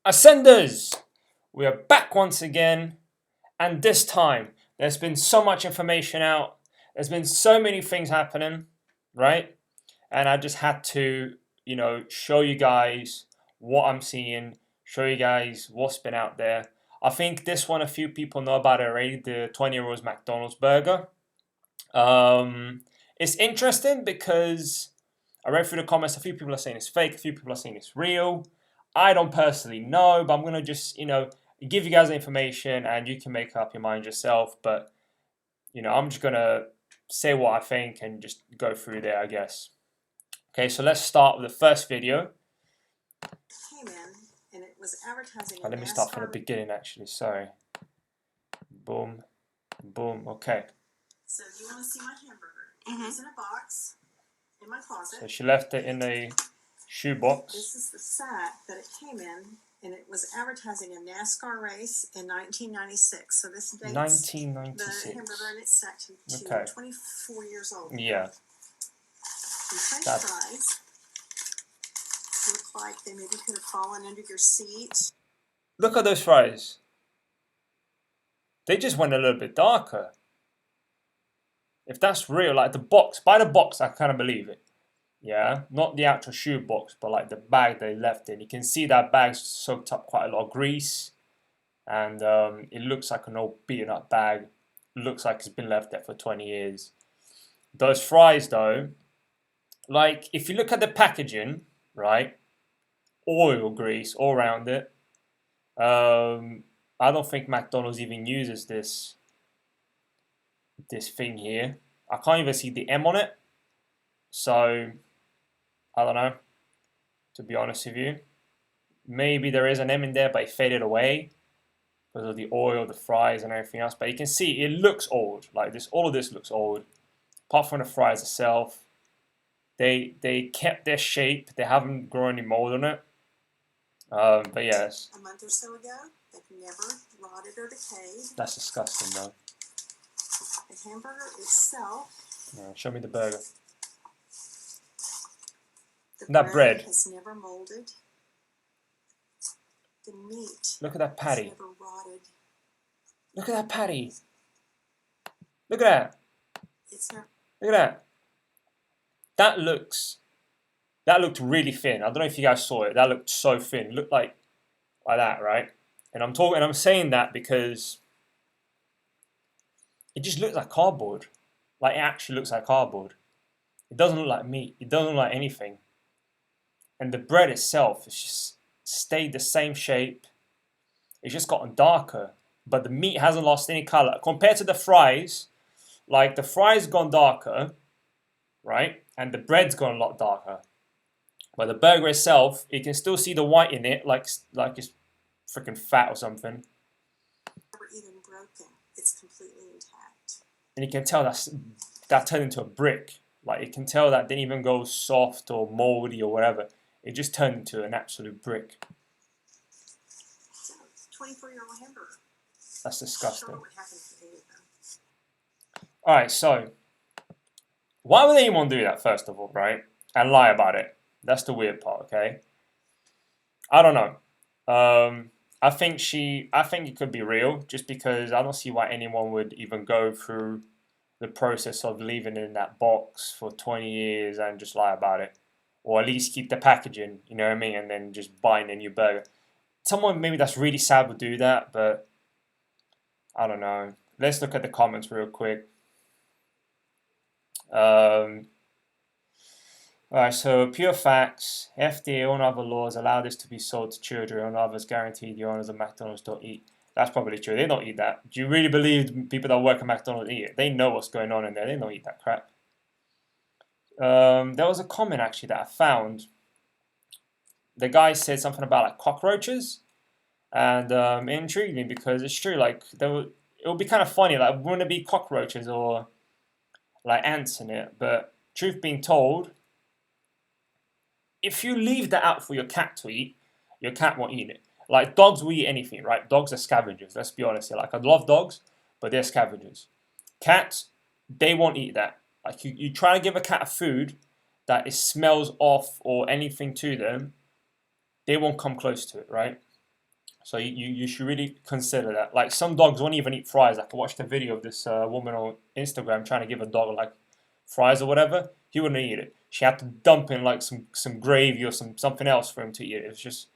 Ascenders! We are back once again, and this time there's been so much information out, there's been so many things happening, right? And I just had to, show you guys what I'm seeing, show you guys what's been out there. I think this one, a few people know about it already, the 20 euros McDonald's burger. It's interesting because I read through the comments. A few people are saying it's fake. A few people are saying it's real. I don't personally know, but I'm gonna just give you guys the information, and you can make up your mind yourself. But I'm just gonna say what I think and just go through there, I guess. Okay, so let's start with the first video. Came in and it was advertising. Let me start from the beginning, actually. Sorry. Boom, boom. Okay. So you want to see my hamburger? It's in a box in my closet. So she left it in a shoebox. This is the sack that it came in, and it was advertising a NASCAR race in 1996. So this dates 1996. the hamburger in its sack to 24 years old. Yeah. Some French fries look like they maybe could have fallen under your seat. Look at those fries. They just went a little bit darker. If that's real, like the box, by the box, I kind of believe it. Yeah, not the actual shoe box, but like the bag they left in. You can see that bag's soaked up quite a lot of grease, and it looks like an old beaten up bag. It looks like it's been left there for 20 years. Those fries, though, like if you look at the packaging, right, oil grease all around it. I don't think McDonald's even uses this thing here. I can't even see the M on it, so I don't know, to be honest with you. Maybe there is an M in there, but it faded away because of the oil, the fries, and everything else. But you can see it looks old. Like this, all of this looks old. Apart from the fries itself, they kept their shape. They haven't grown any mold on it. But yes. A month or so ago, they've never rotted or decayed. That's disgusting, though. The hamburger itself. Yeah, show me the burger. The bread has never molded. The meat. Look at that patty. Has never rotted. Look at that patty. Look at that. Look at that. That looked really thin. I don't know if you guys saw it. That looked so thin. It looked like that, right? And I'm saying that because it just looks like cardboard. Like it actually looks like cardboard. It doesn't look like meat. It doesn't look like anything. And the bread itself has just stayed the same shape. It's just gotten darker. But the meat hasn't lost any color. Compared to the fries, like the fries gone darker, right? And the bread's gone a lot darker. But the burger itself, you can still see the white in it, like it's freaking fat or something. Never even broken. It's completely intact. And you can tell that turned into a brick. Like you can tell that didn't even go soft or moldy or whatever. It just turned into an absolute brick. So, 24-year-old hamburger. That's disgusting. Sure what happened to any of them. Alright, so why would anyone do that, first of all, right? And lie about it? That's the weird part, okay? I don't know. I think it could be real, just because I don't see why anyone would even go through the process of leaving it in that box for 20 years and just lie about it. Or at least keep the packaging, you know what I mean, and then just buying a new burger. Someone maybe that's really sad would do that, but I don't know. Let's look at the comments real quick. Alright, so pure facts. FDA and other laws allow this to be sold to children, and others guarantee the owners of McDonald's don't eat. That's probably true. They don't eat that. Do you really believe people that work at McDonald's eat it? They know what's going on in there. They don't eat that crap. There was a comment actually that I found. The guy said something about like cockroaches, and it intrigued me because it's true. Like it would be kind of funny. Like wouldn't it be cockroaches or like ants in it? But truth being told, if you leave that out for your cat to eat, your cat won't eat it. Like dogs will eat anything, right? Dogs are scavengers. Let's be honest here. Like I love dogs, but they're scavengers. Cats, they won't eat that. Like you try to give a cat a food that smells off or anything to them, they won't come close to it, right? So you should really consider that. Like some dogs won't even eat fries. Like I watched a video of this woman on Instagram trying to give a dog like fries or whatever. He wouldn't eat it. She had to dump in like some gravy or something else for him to eat it. It was just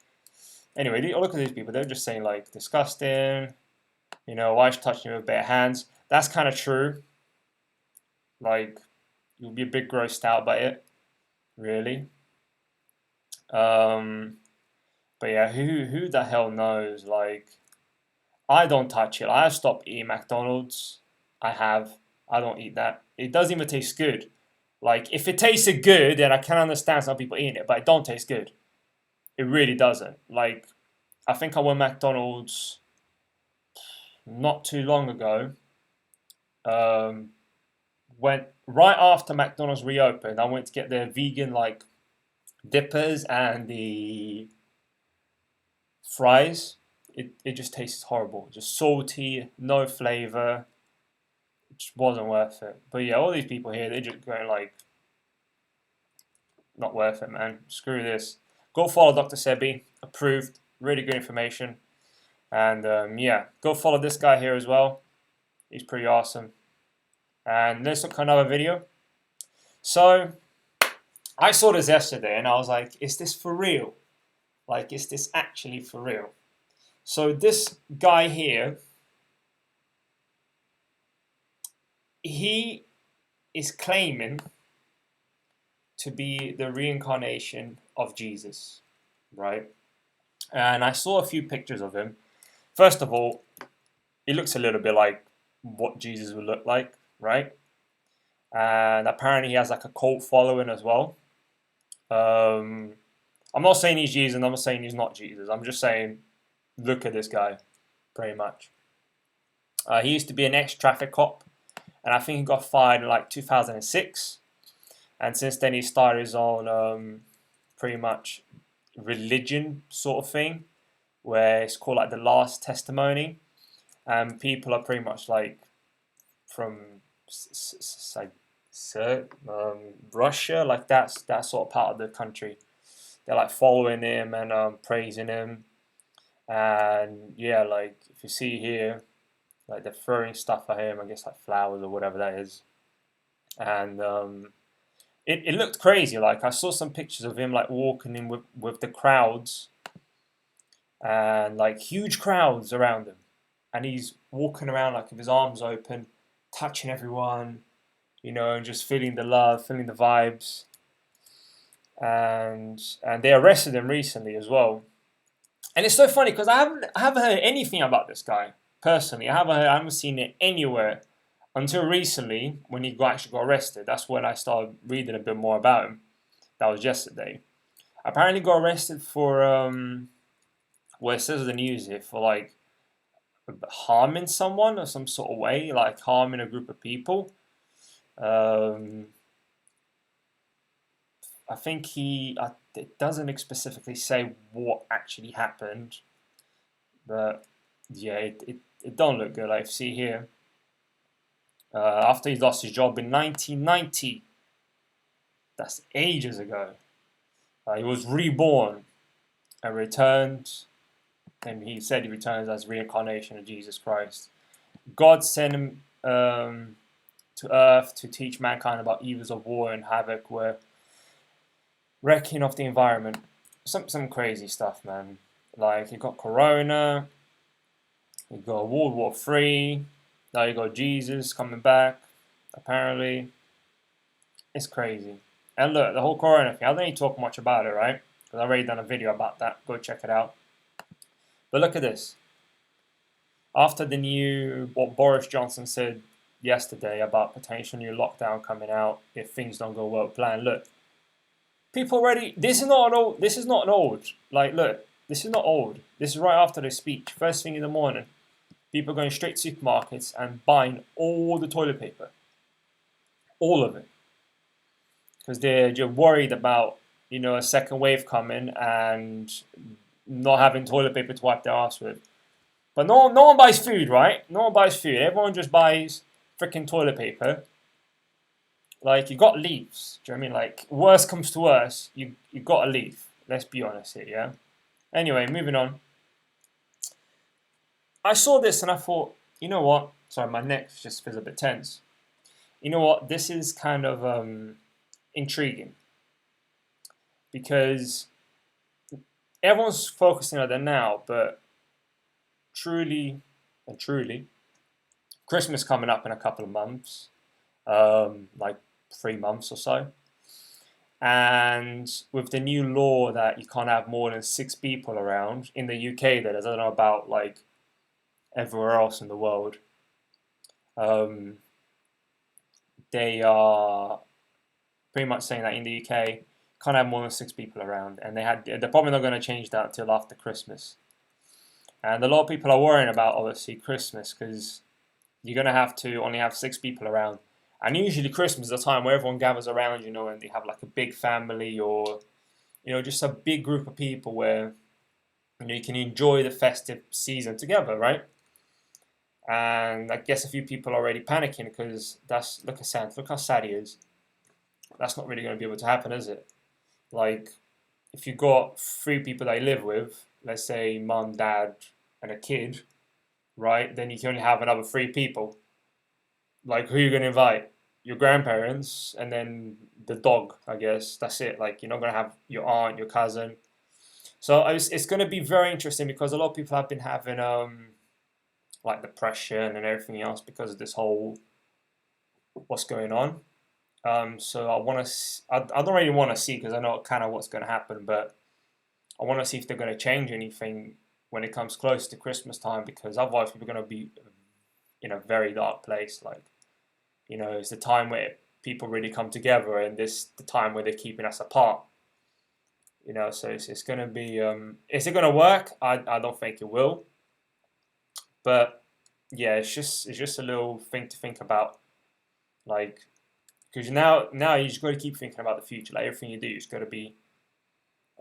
anyway. Look at these people. They're just saying like disgusting. You know, why is she touching me with bare hands? That's kind of true. Like you'll be a bit grossed out by it, really. Um, but yeah, who the hell knows? Like I don't touch it. I have stopped eating McDonald's. I have. I don't eat that. It doesn't even taste good. Like if it tasted good, then I can understand some people eating it, but it don't taste good. It really doesn't. Like I think I went McDonald's not too long ago. Um, went right after McDonald's reopened. I went to get their vegan like dippers and the fries. It just tastes horrible. Just salty, no flavor. It just wasn't worth it. But yeah, all these people here, they're just going like, not worth it, man. Screw this. Go follow Dr. Sebi. Approved. Really good information. And yeah, go follow this guy here as well. He's pretty awesome. And let's look at another video. So I saw this yesterday and I was like, is this for real? Like, is this actually for real? So this guy here, he is claiming to be the reincarnation of Jesus, right? And I saw a few pictures of him. First of all, he looks a little bit like what Jesus would look like, right? And apparently he has like a cult following as well. I'm not saying he's Jesus, and I'm not saying he's not Jesus. I'm just saying, look at this guy, pretty much. He used to be an ex-traffic cop, and I think he got fired in like 2006. And since then he started his own pretty much religion sort of thing, where it's called like the Last Testimony, and people are pretty much like from Russia, like that sort of part of the country. They're like following him and praising him, and yeah, like if you see here, like they're throwing stuff at him, I guess like flowers or whatever that is, and it looked crazy. Like I saw some pictures of him like walking in with the crowds, and like huge crowds around him, and he's walking around like with his arms open, touching everyone, you know, and just feeling the love, feeling the vibes. And they arrested him recently as well. And it's so funny because I haven't heard anything about this guy personally. I haven't seen it anywhere until recently when he actually got arrested. That's when I started reading a bit more about him. That was yesterday. Apparently got arrested for well, it says in the news here, for like harming someone or some sort of way, like harming a group of people. I think it doesn't specifically say what actually happened, but yeah, it don't look good. Like see here, after he lost his job in 1990, that's ages ago. He was reborn and returned, and he said he returns as reincarnation of Jesus Christ. God sent him to Earth to teach mankind about evils of war and havoc, where wrecking of the environment. Some crazy stuff, man. Like you got Corona, you got World War III, now you got Jesus coming back. Apparently, it's crazy. And look, the whole Corona thing. I don't need to talk much about it, right? Because I've already done a video about that. Go check it out. But look at this. After the new what Boris Johnson said yesterday about potential new lockdown coming out if things don't go well planned. Look. People already. This is not an old. This is not an old. Like, look, this is not old. This is right after the speech. First thing in the morning, people are going straight to supermarkets and buying all the toilet paper, all of it, because they're just worried about a second wave coming and not having toilet paper to wipe their ass with. But no one buys food, right? No one buys food. Everyone just buys freaking toilet paper. Like, you got leaves. Do you know what I mean? Like, worst comes to worst, you got to leave. Let's be honest here, yeah? Anyway, moving on. I saw this and I thought, you know what? Sorry, my neck just feels a bit tense. You know what? This is kind of intriguing because everyone's focusing on the now, but truly and truly, Christmas coming up in a couple of months, like 3 months or so. And with the new law that you can't have more than 6 people around in the UK, that is, I don't know about like everywhere else in the world, um, they are pretty much saying that in the UK can't have more than 6 people around, and they're probably not going to change that until after Christmas. And a lot of people are worrying about obviously Christmas because you're going to have to only have 6 people around. And usually Christmas is a time where everyone gathers around, and they have like a big family or, just a big group of people where, you can enjoy the festive season together, right? And I guess a few people are already panicking because look at Santa, look how sad he is. That's not really going to be able to happen, is it? Like, if you've got 3 people that you live with, let's say mum, dad, and a kid, right? Then you can only have another 3 people. Like, who are you going to invite? Your grandparents, and then the dog, I guess. That's it. Like, you're not going to have your aunt, your cousin. So it's going to be very interesting because a lot of people have been having like depression and everything else because of this whole what's going on. So I don't really want to see because I know kind of what's going to happen, but I want to see if they're going to change anything when it comes close to Christmas time because otherwise we're going to be in a very dark place. Like, it's the time where people really come together, and this the time where they're keeping us apart. So it's going to be. Is it going to work? I don't think it will. But yeah, it's just a little thing to think about, like, because now you just got to keep thinking about the future. Like everything you do, it's got to be,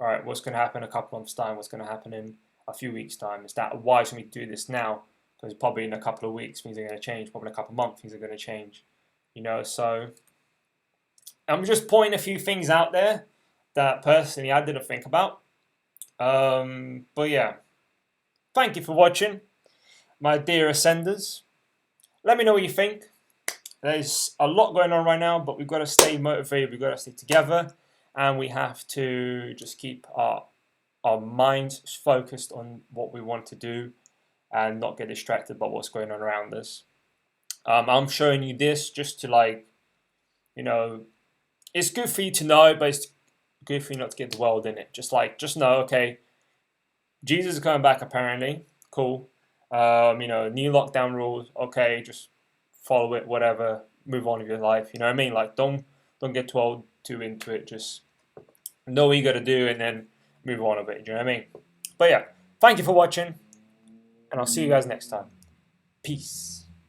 all right. What's going to happen in a couple months' time? What's going to happen in a few weeks' time? Is that wise for me to do this now? Because probably in a couple of weeks things are going to change. Probably in a couple of months things are going to change. So I'm just pointing a few things out there that personally I didn't think about. But yeah, thank you for watching, my dear ascenders. Let me know what you think. There's a lot going on right now, but we've got to stay motivated. We've got to stay together, and we have to just keep our minds focused on what we want to do, and not get distracted by what's going on around us. I'm showing you this just to it's good for you to know, but it's good for you not to get the world in it. Just know, okay, Jesus is coming back apparently. Cool. New lockdown rules. Okay, just follow it, whatever. Move on with your life. You know what I mean? Like, don't get too into it. Just know what you got to do, and then move on with it. Do you know what I mean? But yeah, thank you for watching, and I'll see you guys next time. Peace.